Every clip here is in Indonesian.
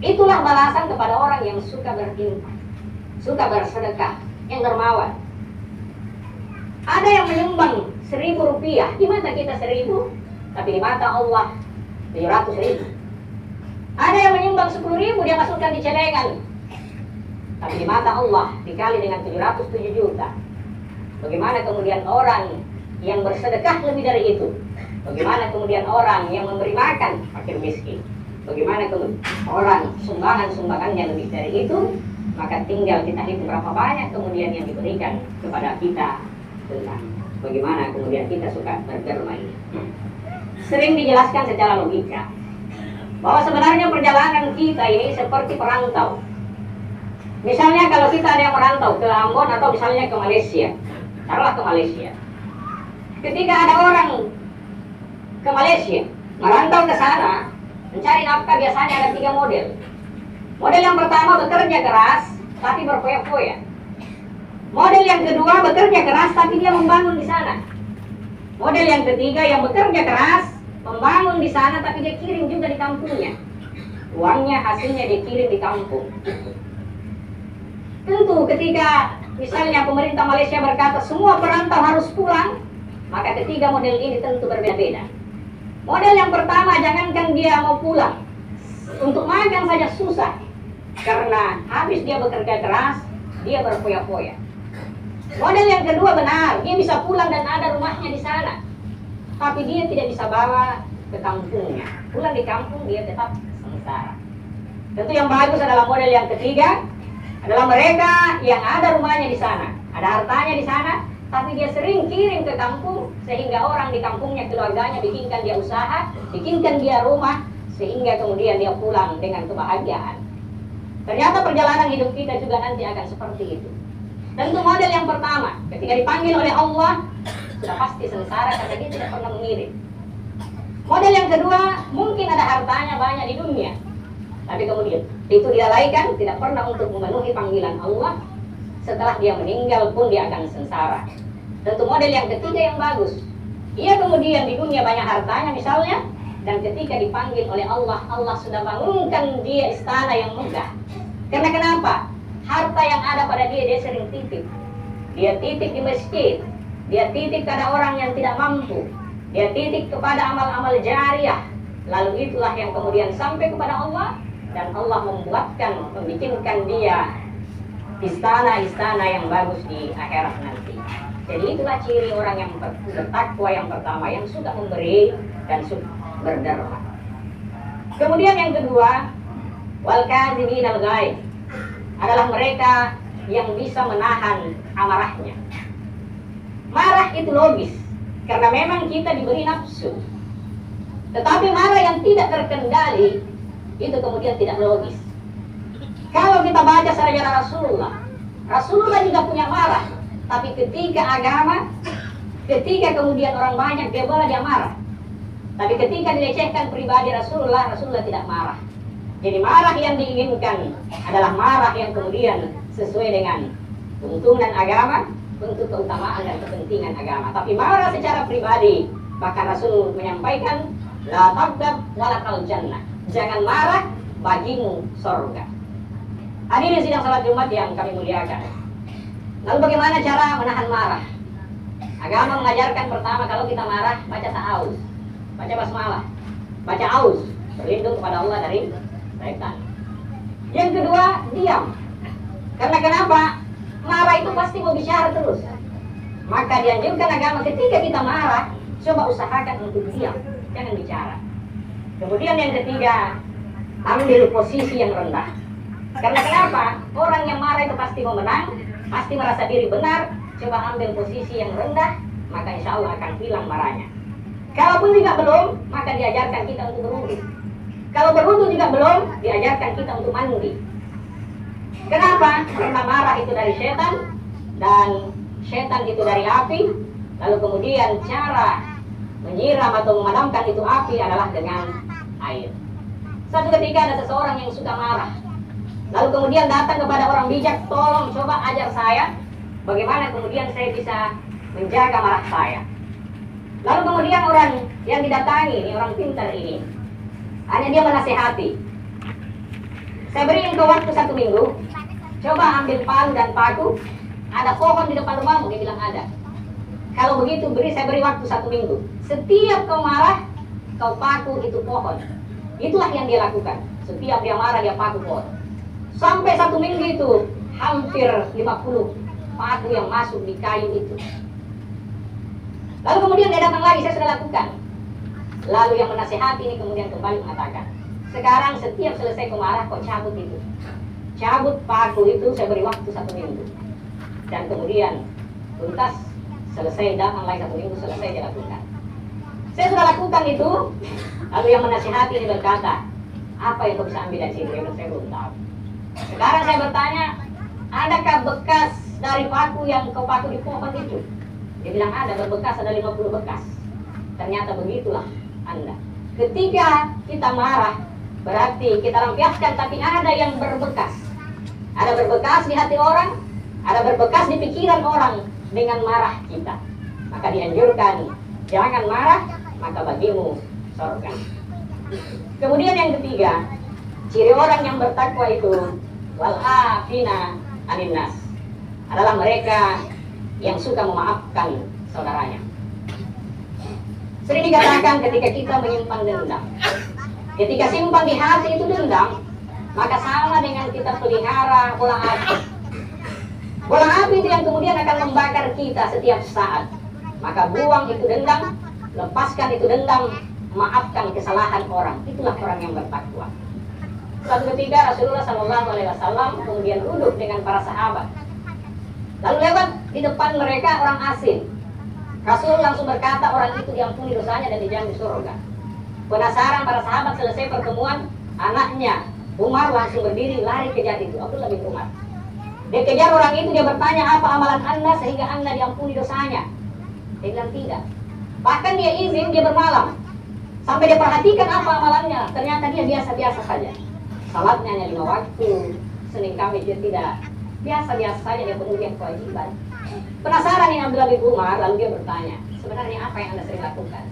Itulah balasan kepada orang yang suka berinfak, suka bersedekah, yang dermawan. Ada yang menyumbang 1.000 rupiah, di mata kita 1.000, tapi di mata Allah 700.000. Ada yang menyumbang 10.000, dia masukkan di celengan, tapi di mata Allah dikali dengan 707 juta. Bagaimana kemudian orang yang bersedekah lebih dari itu? Bagaimana kemudian orang yang memberi makan fakir miskin? Bagaimana kemudian orang sumbangannya lebih dari itu? Maka tinggal kita hitung berapa banyak kemudian yang diberikan kepada kita tentang bagaimana kemudian kita suka berderma ini. Sering dijelaskan secara logika bahwa sebenarnya perjalanan kita ini seperti perantau. Misalnya kalau kita ada yang merantau ke Ambon atau misalnya ke Malaysia, taruhlah ke Malaysia. Ketika ada orang ke Malaysia merantau ke sana mencari nafkah, biasanya ada 3 model. Model yang pertama bekerja keras tapi berfoya-foya. Model yang kedua bekerja keras tapi dia membangun di sana. Model yang ketiga yang bekerja keras, membangun di sana tapi dia kirim juga di kampungnya. Uangnya hasilnya dia kirim di kampung. Tentu ketika misalnya pemerintah Malaysia berkata semua perantau harus pulang, maka ketiga model ini tentu berbeda-beda. Model yang pertama, jangankan dia mau pulang, untuk makan saja susah, karena habis dia bekerja keras, dia berfoya-foya. Model yang kedua benar, dia bisa pulang dan ada rumahnya di sana, tapi dia tidak bisa bawa ke kampungnya. Pulang di kampung dia tetap sengsara. Tentu yang bagus adalah model yang ketiga, adalah mereka yang ada rumahnya di sana, ada hartanya di sana, tapi dia sering kirim ke kampung sehingga orang di kampungnya, keluarganya bikinkan dia usaha, bikinkan dia rumah, sehingga kemudian dia pulang dengan kebahagiaan. Ternyata perjalanan hidup kita juga nanti akan seperti itu. Tentu model yang pertama, ketika dipanggil oleh Allah, sudah pasti sengsara karena dia tidak pernah mengirim. Model yang kedua, mungkin ada hartanya banyak di dunia, tapi kemudian itu dilalaikan, tidak pernah untuk memenuhi panggilan Allah. Setelah dia meninggal pun dia akan sengsara. Tentu model yang ketiga yang bagus, ia kemudian di dunia banyak hartanya misalnya, dan ketika dipanggil oleh Allah, Allah sudah bangunkan dia istana yang megah. Karena kenapa? Harta yang ada pada dia, dia sering titip. Dia titip di masjid, dia titip kepada orang yang tidak mampu, dia titip kepada amal-amal jariah. Lalu itulah yang kemudian sampai kepada Allah, dan Allah membikinkan dia istana-istana yang bagus di akhirat nanti. Jadi itulah ciri orang yang bertakwa yang pertama, yang suka memberi dan suka berderma. Kemudian yang kedua, wal kadziminal ghaidh, adalah mereka yang bisa menahan amarahnya. Marah itu logis, karena memang kita diberi nafsu. Tetapi marah yang tidak terkendali, itu kemudian tidak logis. Kalau kita baca sejarah Rasulullah juga punya marah. Tapi ketika agama, ketika kemudian orang banyak, dia boleh dia marah. Tapi ketika dilecehkan pribadi Rasulullah tidak marah. Jadi marah yang diinginkan adalah marah yang kemudian sesuai dengan tuntunan agama, untuk keutamaan dan kepentingan agama. Tapi marah secara pribadi, bahkan Rasul menyampaikan, la tabdab walakal jannah, jangan marah, bagimu surga. Hadirin sidang salat Jumat yang kami muliakan. Lalu bagaimana cara menahan marah? Agama mengajarkan pertama, kalau kita marah, baca ta'awuz, baca basmalah, baca auz, berlindung kepada Allah dari syaitan. Yang kedua, diam. Karena kenapa? Marah itu pasti mau bicara terus. Maka dianjurkan agama ketika kita marah, coba usahakan untuk diam, jangan bicara. Kemudian yang ketiga, ambil posisi yang rendah. Karena kenapa? Orang yang marah itu pasti mau menang, pasti merasa diri benar. Coba ambil posisi yang rendah, maka insya Allah akan hilang marahnya. Kalaupun juga belum, maka diajarkan kita untuk berwudu. Kalau berwudu juga belum, diajarkan kita untuk mandi. Kenapa? Karena marah itu dari setan, dan setan itu dari api. Lalu kemudian cara menyiram atau memadamkan itu api adalah dengan air. Suatu ketika ada seseorang yang suka marah, lalu kemudian datang kepada orang bijak, tolong coba ajar saya bagaimana kemudian saya bisa menjaga marah saya. Lalu kemudian orang yang didatangi, ini orang pintar ini, hanya dia menasihati. Saya beri engkau waktu 1 minggu. Coba ambil palu dan paku. Ada pohon di depan rumahmu? Dia bilang ada. Kalau begitu saya beri waktu 1 minggu. Setiap kau marah, kau paku itu pohon. Itulah yang dia lakukan. Setiap dia marah, dia paku pohon. Sampai 1 minggu itu hampir 50 paku yang masuk di kayu itu. Lalu kemudian dia datang lagi, saya sudah lakukan. Lalu yang menasihati ini kemudian kembali mengatakan, sekarang setiap selesai kau marah, kau cabut itu. Cabut paku itu, saya beri waktu 1 minggu. Dan kemudian tuntas, selesai, datang lagi 1 minggu, selesai dia lakukan. Saya sudah lakukan itu. Lalu yang menasihati ini berkata, apa yang kau bisa ambil dari sini? Saya belum tahu. Sekarang saya bertanya, adakah bekas dari paku yang kau paku di pohon itu? Dia bilang ada, berbekas, ada 50 bekas. Ternyata begitulah Anda. Ketika kita marah, berarti kita lampiaskan, tapi ada yang berbekas. Ada berbekas di hati orang, ada berbekas di pikiran orang dengan marah kita. Maka dianjurkan, jangan marah, maka bagimu surga. Kemudian yang ketiga, ciri orang yang bertakwa itu wal-afina anin nas, adalah mereka yang suka memaafkan saudaranya. Sering dikatakan ketika kita menyimpan dendam, ketika simpan di hati itu dendam, maka sama dengan kita pelihara bola api. Bola api itu yang kemudian akan membakar kita setiap saat. Maka buang itu dendam, lepaskan itu dendam, maafkan kesalahan orang. Itulah orang yang bertakwa. Suatu ketika Rasulullah SAW kemudian duduk dengan para sahabat. Lalu lewat di depan mereka orang asing. Rasul langsung berkata, orang itu diampuni dosanya dan dijamin surga. Penasaran para sahabat, selesai pertemuan, anaknya Umar langsung berdiri lari kejar itu, Abdullah bin Umar. Dia kejar orang itu, dia bertanya, apa amalan anda sehingga anda diampuni dosanya? Dia bilang tidak. Bahkan dia izin, dia bermalam. Sampai dia perhatikan apa amalannya, ternyata dia biasa-biasa saja. Salatnya hanya 5 waktu, Senin Kamis dia tidak, biasa-biasa saja, dia penuhi kewajiban. Penasaran ini Abdullah bin Umar, lalu dia bertanya, sebenarnya apa yang anda sering lakukan?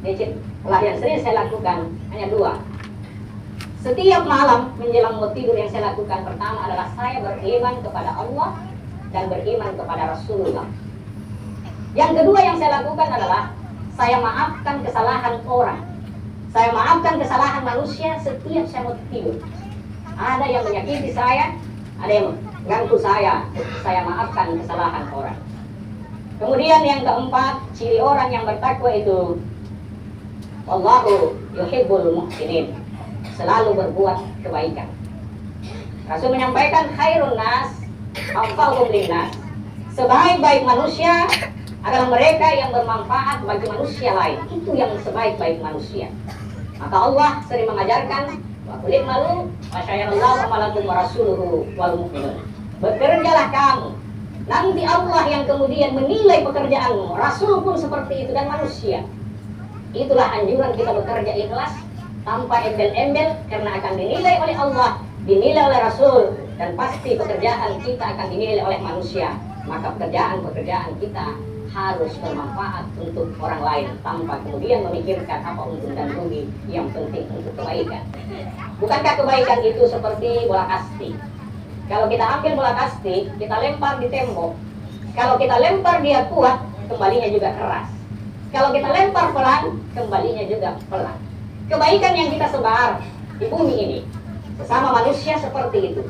Dia cakap, yang sering saya lakukan hanya 2. Setiap malam menjelang mau tidur yang saya lakukan pertama adalah saya beriman kepada Allah dan beriman kepada Rasulullah. Yang kedua yang saya lakukan adalah saya maafkan kesalahan orang. Saya maafkan kesalahan manusia setiap saya mau tidur. Ada yang menyakiti saya, ada yang mengganggu saya maafkan kesalahan orang. Kemudian yang keempat, ciri orang yang bertakwa itu Wallahu yuhibbul muhsinin, selalu berbuat kebaikan. Rasul menyampaikan khairun nas anfa'uhum linnas, sebaik-baik manusia adalah mereka yang bermanfaat bagi manusia lain. Itu yang sebaik-baik manusia. Maka Allah sering mengajarkan wa qul i'malu fa sayarallahu amalakum wa rasuluhu wal mu'minun. Bekerjalah kamu, nanti Allah yang kemudian menilai pekerjaanmu. Rasul pun seperti itu dan manusia. Itulah anjuran kita bekerja ikhlas tanpa embel-embel, karena akan dinilai oleh Allah, dinilai oleh Rasul, dan pasti pekerjaan kita akan dinilai oleh manusia. Maka pekerjaan kita harus bermanfaat untuk orang lain tanpa kemudian memikirkan apa untung dan rugi, yang penting untuk kebaikan. Bukankah kebaikan itu seperti bola kasti? Kalau kita ambil bola kasti, kita lempar di tembok. Kalau kita lempar dia kuat, kembalinya juga keras. Kalau kita lempar pelan, kembalinya juga pelan. Kebaikan yang kita sebar di bumi ini, sesama manusia seperti itu.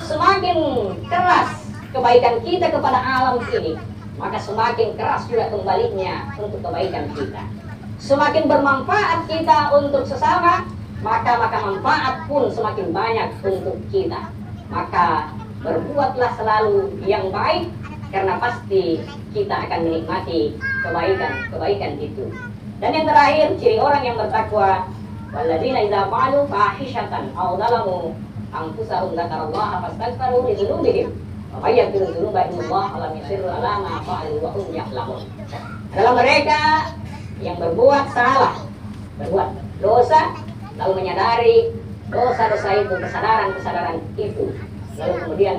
Semakin keras kebaikan kita kepada alam ini, maka semakin keras juga kembalinya untuk kebaikan kita. Semakin bermanfaat kita untuk sesama, maka manfaat pun semakin banyak untuk kita. Maka berbuatlah selalu yang baik, karena pasti kita akan menikmati kebaikan itu. Dan yang terakhir, ciri orang yang bertakwa, walladzina idza fa'alu fahishatan aw zalamu anfusahum dzakarallaha fastaghfiru li dzunubihim wa may yaghfiru dzunuba illallah wa lam yusirru 'ala ma fa'alu wa hum ya'lamun. Adalah mereka yang berbuat salah, berbuat dosa, lalu menyadari dosa-dosa itu, kesadaran itu, lalu kemudian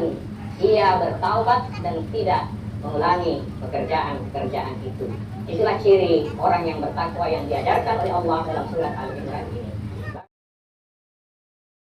ia bertaubat dan tidak mengulangi pekerjaan itu. Itulah ciri orang yang bertakwa yang diajarkan oleh Allah dalam surat Al-Imran ini.